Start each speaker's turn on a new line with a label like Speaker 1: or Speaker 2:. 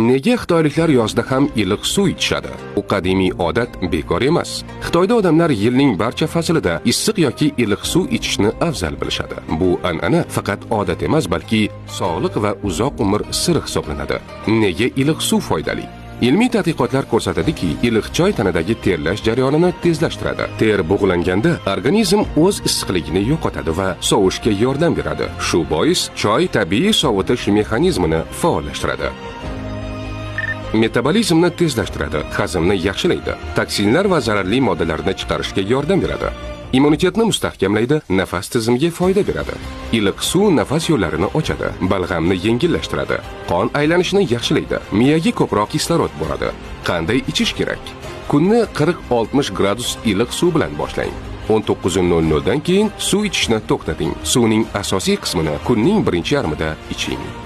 Speaker 1: Nega xitoyliklar yozda ham iliq suv ichishadi? Bu qadimiy odat bekor emas. Xitoyda odamlar yilning barcha faslida issiq yoki iliq suv ichishni afzal bilishadi. Bu an'ana faqat odat emas, balki sog'liq va uzoq umr siri hisoblanadi. Nega iliq suv foydali? Ilmiy tadqiqotlar ko'rsatadiki, iliq choy tanadagi terlash jarayonini tezlashtiradi. Ter bug'langanda organizm o'z issiqligini yo'qotadi va sovishga yordam beradi. Shu bois choy tabiiy sovutish mexanizmini faollashtiradi. Metabolizmni tezlashtiradi, hazmni yaxshilaydi, toksinlar va zararli moddalarni chiqarishga yordam beradi. Immunitetni mustahkamlaydi, nafas tizimiga foyda beradi. Iliq suv nafas yo'llarini ochadi, balg'amni yengillashtiradi, qon aylanishini yaxshilaydi, miyaga ko'proq kislorod boradi. Qanday ichish kerak? Kunni 40-60 gradus iliq suv bilan boshlang. 19:00 dan keyin suv ichishni to'xtating. Suvning asosiy qismini kunning birinchi yarmida iching.